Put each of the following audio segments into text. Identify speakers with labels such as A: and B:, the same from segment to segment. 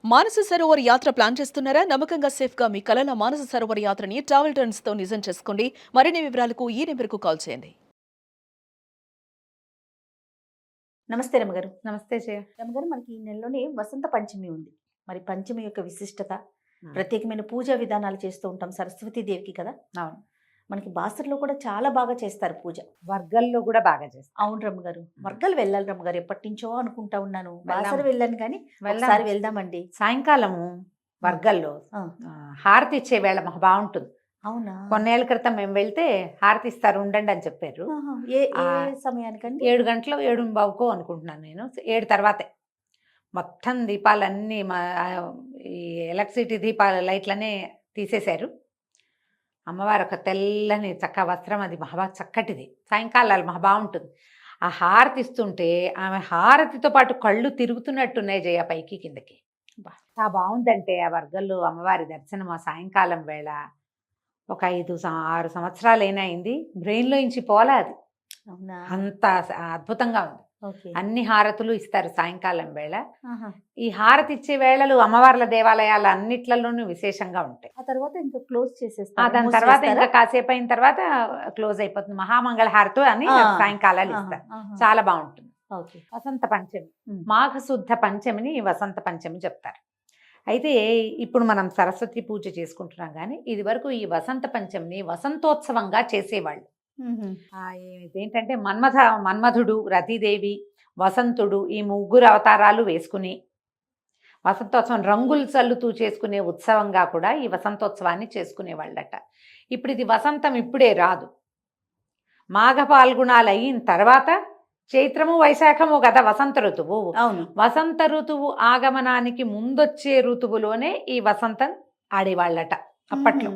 A: మానస సరోవర్ యాత్ర ప్లాన్ చేస్తున్నారా? నమ్మకంగా సేఫ్ గా మీ కలల మానస సరోవర్ యాత్రని ట్రావెల్ టర్న్స్ తో నిజం చేసుకోండి. మరిన్ని వివరాలకు ఈ నెంబర్కు కాల్ చేయండి.
B: నమస్తే రమగారు.
C: నమస్తే జయ.
B: రమగారు, మనకి ఈ నెలలోనే వసంత పంచమి ఉంది. మరి పంచమి యొక్క విశిష్టత,
C: హ్మ్.
B: ప్రత్యేకమైన పూజా విధానాలు చేస్తూ ఉంటాం సరస్వతీ దేవికి కదా.
C: అవును.
B: మనకి బాసర్లో కూడా చాలా బాగా చేస్తారు పూజ.
C: వర్గల్లో కూడా బాగా చేస్తాం.
B: అవును రమ్మగారు, వర్గాలు వెళ్ళాలి రమ్మగారు. ఎప్పటి నుంచో అనుకుంటా ఉన్నాను.
C: వెళ్దాం.
B: బాసర వెళ్ళాను కానీ
C: వెళ్దాం.
B: ఒకసారి వెళ్దామండి.
C: సాయంకాలము వర్గల్లో
B: ఆ,
C: హారతి ఇచ్చే వేళ మాకు బాగుంటుంది.
B: అవునా?
C: కొన్నేళ్ల క్రితం మేము వెళ్తే హారతి ఇస్తారు ఉండండి అని చెప్పారు.
B: ఆహా. ఏ ఏ సమయానికండి?
C: 7 గంటలు 7:15 అనుకుంటున్నాను నేను. 7 తర్వాతే మొత్తం దీపాలన్నీ ఈ ఎలక్ట్రిసిటీ దీపాల లైట్లనే తీసేశారు. అమ్మవారు ఒక తెల్లని చక్క వస్త్రం, అది మహా చక్కటిది. సాయంకాలాలు మహా బాగుంటుంది. ఆ హారతి ఇస్తుంటే ఆమె హారతితో పాటు కళ్ళు తిరుగుతున్నట్టున్నాయి జయ, పైకి కిందకి. బాగుందంటే ఆ వర్గంలో అమ్మవారి దర్శనం ఆ సాయంకాలం వేళ ఒక 5-6 సంవత్సరాలైనా అయింది. బ్రెయిన్లో ఇంచి పోలా అది.
B: అవునా?
C: అంత అద్భుతంగా ఉంది.
B: ఓకే.
C: అన్ని హారతులు ఇస్తారు సాయంకాలం వేళ.
B: ఆహా.
C: ఈ హారతి ఇచ్చే వేళలు అమ్మవార్ల దేవాలయాలు అన్నిట్లలోనూ విశేషంగా ఉంటాయి.
B: ఆ తర్వాత ఇంకా క్లోజ్ చేసేస్తారు.
C: దాని తర్వాత ఇంకా కాసేపు అయిన తర్వాత క్లోజ్ అయిపోతుంది. మహామంగళ హారతి అని సాయంకాలాలు ఇస్తారు. చాలా బాగుంటుంది.
B: ఓకే.
C: వసంత పంచమి, మాఘశుద్ధ పంచమిని వసంత పంచమి చెప్తారు. అయితే ఇప్పుడు మనం సరస్వతి పూజ చేసుకుంటున్నాం కానీ ఇది వరకు ఈ వసంత పంచమిని వసంతోత్సవంగా చేసేవాళ్ళు. ఏంటంటే మన్మధుడు, రతీదేవి, వసంతుడు, ఈ ముగ్గురు అవతారాలు వేసుకుని వసంతోత్సవం రంగులు చల్లుతూ చేసుకునే ఉత్సవంగా కూడా ఈ వసంతోత్సవాన్ని చేసుకునేవాళ్ళట. ఇప్పుడు ఇది వసంతం ఇప్పుడే రాదు. మాఘ పాల్గుణాలు అయిన తర్వాత చైత్రము వైశాఖము కదా వసంత ఋతువు.
B: అవును.
C: వసంత ఋతువు ఆగమనానికి ముందొచ్చే ఋతువులోనే ఈ వసంతం ఆడేవాళ్ళట అప్పట్లో.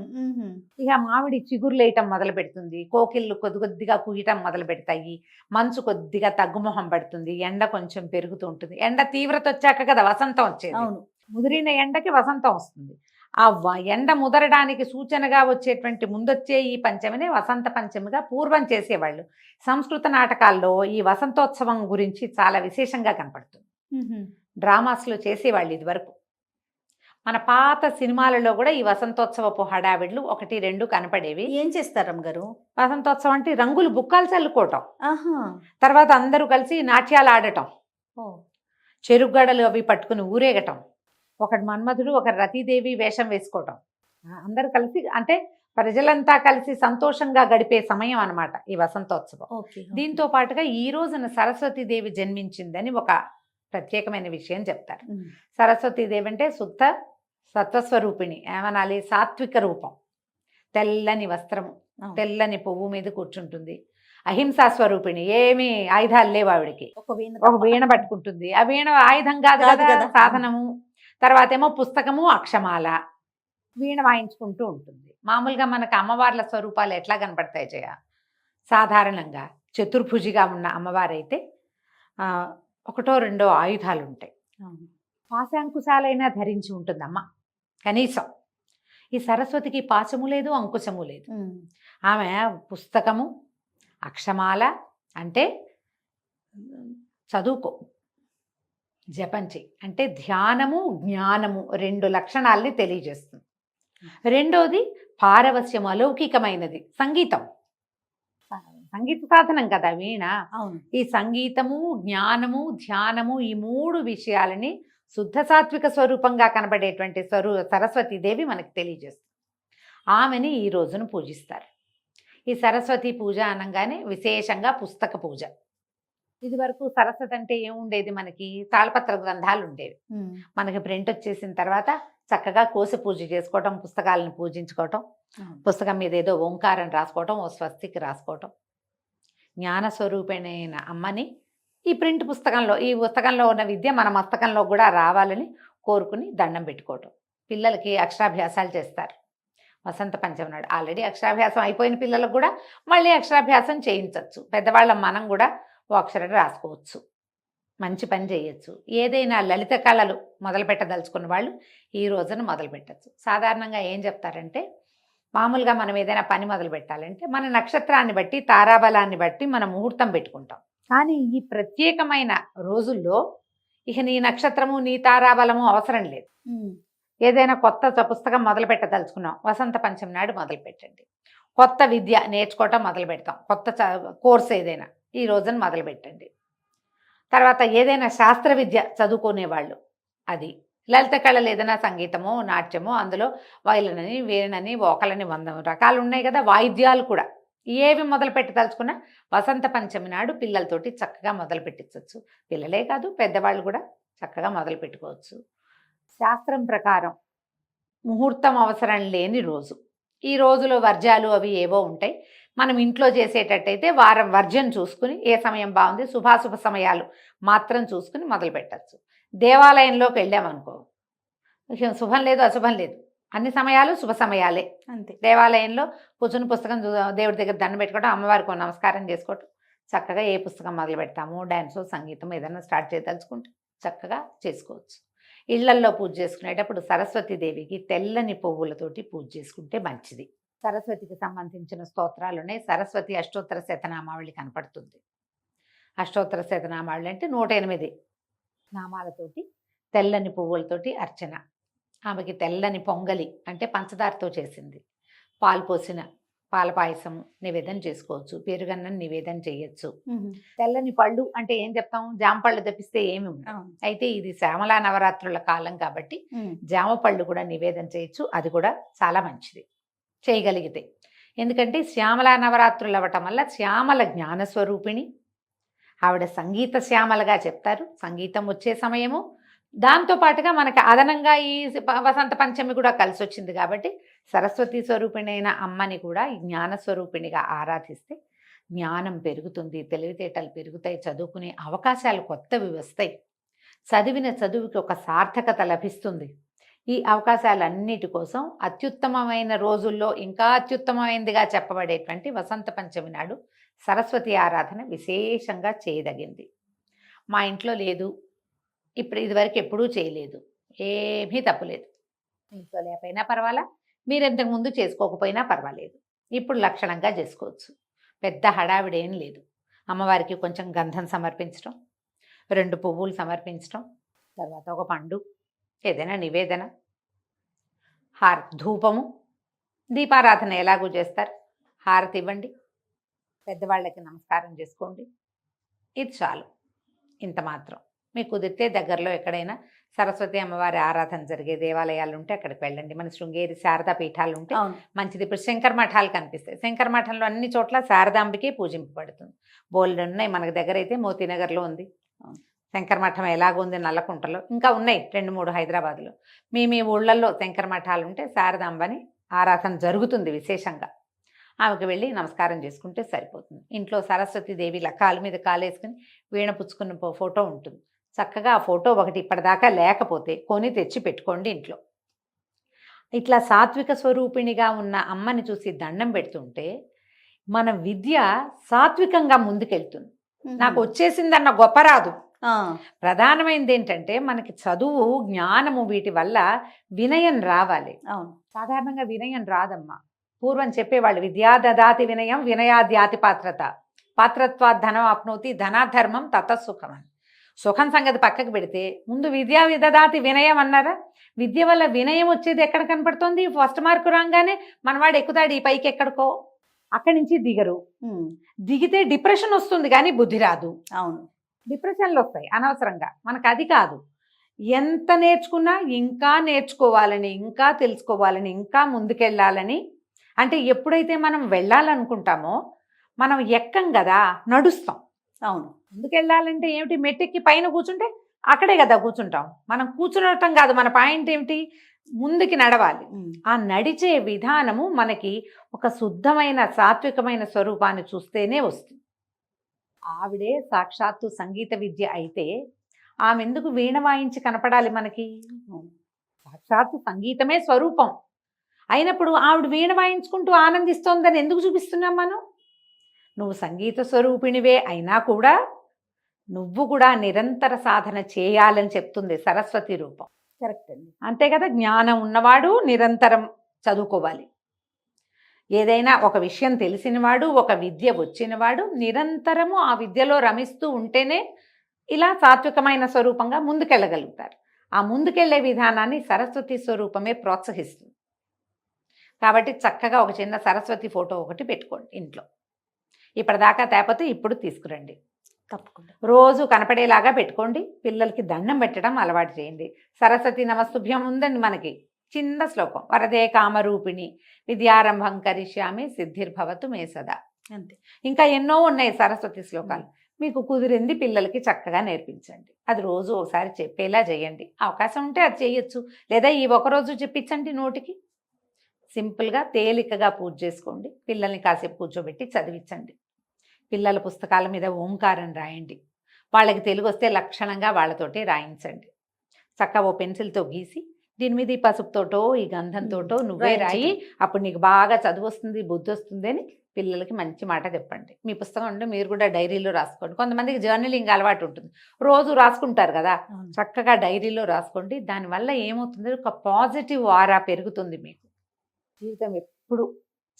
C: ఇక మామిడి చిగురులేయటం మొదలు పెడుతుంది, కోకిళ్ళు కొద్ది కొద్దిగా కుయ్యటం మొదలు పెడతాయి, మంచు కొద్దిగా తగ్గుమొహం పడుతుంది, ఎండ కొంచెం పెరుగుతూ ఉంటుంది. ఎండ తీవ్రత వచ్చాక కదా వసంతం వచ్చేది.
B: అవును.
C: ముదిరిన ఎండకి వసంతం వస్తుంది. ఆ ఎండ ముదరడానికి సూచనగా వచ్చేటువంటి ముందొచ్చే ఈ పంచమిని వసంత పంచమిగా పూర్వం చేసేవాళ్ళు. సంస్కృత నాటకాల్లో ఈ వసంతోత్సవం గురించి చాలా విశేషంగా కనపడుతుంది. డ్రామాస్లో చేసేవాళ్ళు ఇది వరకు. మన పాత సినిమాలలో కూడా ఈ వసంతోత్సవపు హడావిడ్లు 1-2 కనపడేవి.
B: ఏం చేస్తారు అమ్మగారు?
C: వసంతోత్సవం అంటే రంగులు బుక్కాలు చల్లుకోవటం,
B: ఆహా.
C: తర్వాత అందరూ కలిసి నాట్యాలు ఆడటం, చెరుగడలు అవి పట్టుకుని ఊరేగటం, ఒకటి మన్మధుడు ఒకరు రతీదేవి వేషం వేసుకోవటం, అందరూ కలిసి అంటే ప్రజలంతా కలిసి సంతోషంగా గడిపే సమయం అన్నమాట ఈ వసంతోత్సవం. దీంతో పాటుగా ఈ రోజున సరస్వతీదేవి జన్మించిందని ఒక ప్రత్యేకమైన విషయం చెప్తారు. సరస్వతీదేవి అంటే శుద్ధ సత్వస్వరూపిణి, ఏమనాలి, సాత్విక రూపం, తెల్లని వస్త్రము, తెల్లని పువ్వు మీద కూర్చుంటుంది, అహింసా స్వరూపిణి, ఏమీ ఆయుధాలు లేవు ఆవిడికి, ఒక వీణ పట్టుకుంటుంది. ఆ వీణ ఆయుధం కాదు కదా, సాధనము. తర్వాత ఏమో పుస్తకము, అక్షమాల, వీణ వాయించుకుంటూ ఉంటుంది. మామూలుగా మనకు అమ్మవార్ల స్వరూపాలు ఎట్లా కనపడతాయి జయ? సాధారణంగా చతుర్భుజిగా ఉన్న అమ్మవారైతే 1-2 ఆయుధాలు ఉంటాయి. పాశాంకుశాలైనా ధరించి ఉంటుందమ్మ కనీసం. ఈ సరస్వతికి పాశము లేదు, అంకుశము లేదు. ఆమె పుస్తకము, అక్షమాల అంటే చదువుకో, జపంచి అంటే ధ్యానము, జ్ఞానము 2 లక్షణాలని తెలియజేస్తుంది. రెండోది పారవస్యం, అలౌకికమైనది, సంగీతం, సంగీత సాధనం కదా వీణ. ఈ సంగీతము, జ్ఞానము, ధ్యానము, ఈ 3 విషయాలని శుద్ధ సాత్విక స్వరూపంగా కనబడేటువంటి సరస్వతీదేవి మనకు తెలియజేస్తుంది. ఆమెని ఈ రోజును పూజిస్తారు. ఈ సరస్వతి పూజ అనగానే విశేషంగా పుస్తక పూజ. ఇది వరకు సరస్వతి అంటే ఏముండేది, మనకి తాళపత్ర గ్రంథాలు ఉండేవి. మనకి ప్రింట్ వచ్చేసిన తర్వాత చక్కగా కోసి పూజ చేసుకోవటం, పుస్తకాలను పూజించుకోవటం, పుస్తకం మీద ఏదో ఓంకారం రాసుకోవటం, ఓ స్వస్తికి రాసుకోవటం. జ్ఞానస్వరూపిణైన అమ్మని ఈ ప్రింట్ పుస్తకంలో, ఈ పుస్తకంలో ఉన్న విద్య మన మస్తకంలో కూడా రావాలని కోరుకుని దండం పెట్టుకోవటం. పిల్లలకి అక్షరాభ్యాసాలు చేస్తారు వసంత పంచమి నాడు. ఆల్రెడీ అక్షరాభ్యాసం అయిపోయిన పిల్లలకు కూడా మళ్ళీ అక్షరాభ్యాసం చేయించవచ్చు. పెద్దవాళ్ళ మనం కూడా ఓ అక్షరం రాసుకోవచ్చు, మంచి పని చేయొచ్చు. ఏదైనా లలిత కళలు మొదలు పెట్టదలుచుకున్న వాళ్ళు ఈ రోజున మొదలు పెట్టచ్చు. సాధారణంగా ఏం చెప్తారంటే, మామూలుగా మనం ఏదైనా పని మొదలు పెట్టాలంటే మన నక్షత్రాన్ని బట్టి, తారాబలాన్ని బట్టి మనం ముహూర్తం పెట్టుకుంటాం. కానీ ఈ ప్రత్యేకమైన రోజుల్లో ఇక నీ నక్షత్రము నీ తారాబలము అవసరం లేదు. ఏదైనా కొత్త పుస్తకం మొదలు పెట్టదలుచుకున్నాం, వసంత పంచమి నాడు మొదలు పెట్టండి. కొత్త విద్య నేర్చుకోవటం మొదలు పెడతాం, కొత్త కోర్స్ ఏదైనా ఈ రోజున మొదలు పెట్టండి. తర్వాత ఏదైనా శాస్త్ర విద్య చదువుకునేవాళ్ళు, అది లలిత కళలు ఏదైనా సంగీతమో నాట్యమో, అందులో వైలనని వీణని వోకలని 100 రకాలు ఉన్నాయి కదా, వాయిద్యాలు కూడా ఏవి మొదలు పెట్టదలుచుకున్నా వసంత పంచమి నాడు పిల్లలతోటి చక్కగా మొదలు పెట్టించవచ్చు. పిల్లలే కాదు పెద్దవాళ్ళు కూడా చక్కగా మొదలు పెట్టుకోవచ్చు. శాస్త్రం ప్రకారం ముహూర్తం అవసరం లేని రోజు, ఈ రోజులో వర్జ్యాలు అవి ఏవో ఉంటాయి. మనం ఇంట్లో చేసేటట్టయితే వారం వర్జ్యం చూసుకుని ఏ సమయం బాగుంది, శుభాశుభ సమయాలు మాత్రం చూసుకుని మొదలు పెట్టచ్చు. దేవాలయంలోకి వెళ్ళామనుకో, శుభం లేదు అశుభం లేదు, అన్ని సమయాలు శుభ సమయాలే.
B: అంతే.
C: దేవాలయంలో కూర్చుని పుస్తకం దేవుడి దగ్గర దండం పెట్టుకోవడం, అమ్మవారికి నమస్కారం చేసుకోవటం, చక్కగా ఏ పుస్తకం మొదలు పెడతాము, డ్యాన్సు సంగీతం ఏదైనా స్టార్ట్ చేయదలుచుకుంటే చక్కగా చేసుకోవచ్చు. ఇళ్లల్లో పూజ చేసుకునేటప్పుడు సరస్వతీదేవికి తెల్లని పువ్వులతోటి పూజ చేసుకుంటే మంచిది. సరస్వతికి సంబంధించిన స్తోత్రాలునే సరస్వతి అష్టోత్తర శతనామావళి కనపడుతుంది. అష్టోత్తర శతనామావళి అంటే 108 నామాలతోటి తెల్లని పువ్వులతోటి అర్చన. ఆమెకి తెల్లని పొంగలి అంటే పంచదారతో చేసింది, పాలు పోసిన పాల పాయసం నివేదన చేసుకోవచ్చు, పెరుగన్నం నివేదన చేయొచ్చు. తెల్లని పళ్ళు అంటే ఏం చెప్తాం, జామ పళ్ళు తప్పిస్తే ఏమి ఉండవు. అయితే ఇది శ్యామలా నవరాత్రుల కాలం కాబట్టి జామ పళ్ళు కూడా నివేదన చేయొచ్చు, అది కూడా చాలా మంచిది చేయగలిగితే. ఎందుకంటే శ్యామలా నవరాత్రులు అవ్వటం వల్ల శ్యామల జ్ఞానస్వరూపిణి ఆవిడ, సంగీత శ్యామలగా చెప్తారు, సంగీతం వచ్చే సమయము. దాంతోపాటుగా మనకి అదనంగా ఈ వసంత పంచమి కూడా కలిసి వచ్చింది కాబట్టి సరస్వతి స్వరూపిణి అయిన అమ్మని కూడా ఈ జ్ఞానస్వరూపిణిగా ఆరాధిస్తే జ్ఞానం పెరుగుతుంది, తెలివితేటలు పెరుగుతాయి, చదువుకునే అవకాశాలు కొత్తవి వస్తాయి, చదివిన చదువుకి ఒక సార్థకత లభిస్తుంది. ఈ అవకాశాలన్నిటి కోసం అత్యుత్తమమైన రోజుల్లో ఇంకా అత్యుత్తమమైనదిగా చెప్పబడేటువంటి వసంత పంచమి నాడు సరస్వతి ఆరాధన విశేషంగా చేయదగింది. మా ఇంట్లో లేదు, ఇప్పుడు ఇదివరకు ఎప్పుడూ చేయలేదు, ఏమీ తప్పులేదు. ఇంట్లో లేకపోయినా పర్వాలా, మీరు ఇంతకుముందు చేసుకోకపోయినా పర్వాలేదు, ఇప్పుడు లక్షణంగా చేసుకోవచ్చు. పెద్ద హడావిడేం లేదు. అమ్మవారికి కొంచెం గంధం సమర్పించడం, 2 పువ్వులు సమర్పించడం, తర్వాత ఒక పండు, ఏదైనా నివేదన, ధూపము, దీపారాధన ఎలాగూ చేస్తారు, హారతి ఇవ్వండి, పెద్దవాళ్ళకి నమస్కారం చేసుకోండి, ఇది చాలు. ఇంత మాత్రం. మీకు కుదిరితే దగ్గరలో ఎక్కడైనా సరస్వతి అమ్మవారి ఆరాధన జరిగే దేవాలయాలు ఉంటే అక్కడికి వెళ్ళండి. మన శృంగేరి శారదా పీఠాలు ఉంటే మంచిది. ఇప్పుడు శంకర మఠాలు కనిపిస్తాయి, శంకర మఠంలో అన్ని చోట్ల శారదాంబికే పూజింపబడుతుంది. బోల్డ్ ఉన్నాయి, మనకి దగ్గర అయితే మోతీనగర్లో ఉంది శంకర మఠం, ఎలాగుంది నల్లకుంటలో, ఇంకా ఉన్నాయి 2-3 హైదరాబాద్లో. మీ ఊళ్ళల్లో శంకర మఠాలు ఉంటే శారదాంబని ఆరాధన జరుగుతుంది విశేషంగా. ఆమెకు వెళ్ళి నమస్కారం చేసుకుంటే సరిపోతుంది. ఇంట్లో సరస్వతీదేవి కాలు మీద కాలేసుకుని వీణ పుచ్చుకున్న ఫోటో ఉంటుంది, చక్కగా ఆ ఫోటో ఒకటి ఇప్పటిదాకా లేకపోతే కొని తెచ్చి పెట్టుకోండి ఇంట్లో. ఇట్లా సాత్విక స్వరూపిణిగా ఉన్న అమ్మని చూసి దండం పెడుతుంటే మన విద్య సాత్వికంగా ముందుకెళ్తుంది. నాకు వచ్చేసిందన్న గొప్ప రాదు. ప్రధానమైనది ఏంటంటే మనకి చదువు జ్ఞానము వీటి వల్ల వినయం రావాలి.
B: అవును,
C: సాధారణంగా వినయం రాదమ్మా. పూర్వం చెప్పేవాళ్ళు విద్యా దదాతి వినయం వినయాద్యాతి పాత్రత, పాత్రత్వాత్ ధనం ఆప్నోతి ధనాధర్మం తతసుఖం అని. సుఖం సంగతి పక్కకు పెడితే ముందు విద్యా విదదాతి వినయం అన్నారా. విద్య వల్ల వినయం వచ్చేది ఎక్కడ కనపడుతుంది, ఫస్ట్ మార్కు రాగానే మనవాడు ఎక్కుతాడు ఈ పైకి ఎక్కడికో, అక్కడి నుంచి దిగరు. దిగితే డిప్రెషన్ వస్తుంది కానీ బుద్ధి రాదు.
B: అవును,
C: డిప్రెషన్లు వస్తాయి అనవసరంగా. మనకు అది కాదు, ఎంత నేర్చుకున్నా ఇంకా నేర్చుకోవాలని, ఇంకా తెలుసుకోవాలని, ఇంకా ముందుకెళ్ళాలని. అంటే ఎప్పుడైతే మనం వెళ్ళాలనుకుంటామో మనం ఎక్కం కదా, నడుస్తాం.
B: అవును,
C: ముందుకెళ్ళాలంటే ఏమిటి, మెట్టెక్కి పైన కూర్చుంటే అక్కడే కదా కూర్చుంటాం. మనం కూర్చునటం కాదు, మన పాయింట్ ఏమిటి, ముందుకి నడవాలి. ఆ నడిచే విధానము మనకి ఒక శుద్ధమైన సాత్వికమైన స్వరూపాన్ని చూస్తేనే వస్తుంది. ఆవిడే సాక్షాత్తు సంగీత విద్య అయితే ఆమె ఎందుకు వీణ వాయించి కనపడాలి మనకి? సాక్షాత్తు సంగీతమే స్వరూపం అయినప్పుడు ఆవిడ వీణ వాయించుకుంటూ ఆనందిస్తోందని ఎందుకు చూపిస్తున్నాం మనం? నువ్వు సంగీత స్వరూపిణివే అయినా కూడా నువ్వు కూడా నిరంతర సాధన చేయాలని చెప్తుంది సరస్వతి రూపం.
B: కరెక్ట్ అండి.
C: అంతే కదా, జ్ఞానం ఉన్నవాడు నిరంతరం చదువుకోవాలి. ఏదైనా ఒక విషయం తెలిసినవాడు, ఒక విద్య వచ్చినవాడు నిరంతరము ఆ విద్యలో రమిస్తూ ఉంటేనే ఇలా సాత్వికమైన స్వరూపంగా ముందుకెళ్ళగలుగుతారు. ఆ ముందుకెళ్లే విధానాన్ని సరస్వతి స్వరూపమే ప్రోత్సహిస్తుంది. కాబట్టి చక్కగా ఒక చిన్న సరస్వతి ఫోటో ఒకటి పెట్టుకోండి ఇంట్లో. ఇప్పటిదాకా తేపోతే ఇప్పుడు తీసుకురండి.
B: తప్పకుండా.
C: రోజు కనపడేలాగా పెట్టుకోండి. పిల్లలకి దండం పెట్టడం అలవాటు చేయండి. సరస్వతి నమస్తుభ్యం ఉందండి మనకి చిన్న శ్లోకం. వరదే కామరూపిణి విద్యారంభం కరిష్యామి సిద్ధిర్భవతు మే సదా.
B: అంతే.
C: ఇంకా ఎన్నో ఉన్నాయి సరస్వతి శ్లోకాలు. మీకు కుదిరింది పిల్లలకి చక్కగా నేర్పించండి. అది రోజు ఒకసారి చెప్పేలా చేయండి. అవకాశం ఉంటే అది చేయొచ్చు, లేదా ఈ ఒకరోజు చెప్పించండి నోటికి. సింపుల్గా తేలికగా పూజ చేసుకోండి. పిల్లల్ని కాసేపు కూర్చోబెట్టి చదివించండి. పిల్లల పుస్తకాల మీద ఓంకారం రాయండి. వాళ్ళకి తెలుగు వస్తే లక్షణంగా వాళ్ళతోటి రాయించండి. చక్కగా ఓ పెన్సిల్తో గీసి దీని మీద ఈ పసుపుతోటో ఈ గంధంతోటో నువ్వే రాయి, అప్పుడు నీకు బాగా చదువు వస్తుంది, బుద్ధి వస్తుంది అని పిల్లలకి మంచి మాట చెప్పండి. మీ పుస్తకం ఉంటే మీరు కూడా డైరీలో రాసుకోండి. కొంతమందికి జర్నలింగ్ అలవాటు ఉంటుంది, రోజు రాసుకుంటారు కదా, చక్కగా డైరీలో రాసుకోండి. దానివల్ల ఏమవుతుంది, ఒక పాజిటివ్ ఆరా పెరుగుతుంది. మీకు జీవితం ఎప్పుడు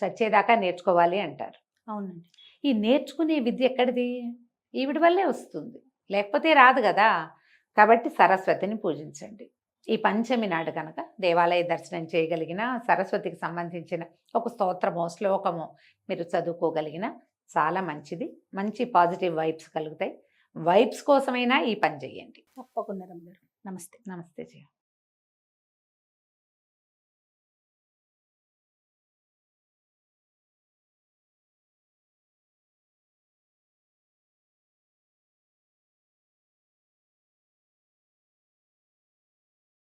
C: చచ్చేదాకా నేర్చుకోవాలి అంటారు.
B: అవునండి.
C: ఈ నేర్చుకునే విద్య ఎక్కడిది? ఈవిడి వల్లే వస్తుంది, లేకపోతే రాదు కదా. కాబట్టి సరస్వతిని పూజించండి. ఈ పంచమి నాడు కనుక దేవాలయ దర్శనం చేయగలిగిన, సరస్వతికి సంబంధించిన ఒక స్తోత్రమో శ్లోకమో మీరు చదువుకోగలిగిన చాలా మంచిది. మంచి పాజిటివ్ వైబ్స్ కలుగుతాయి. వైబ్స్ కోసమైనా ఈ పని చేయండి.
B: తప్పకుండా రమ్య గారు. నమస్తే.
C: నమస్తే జయ.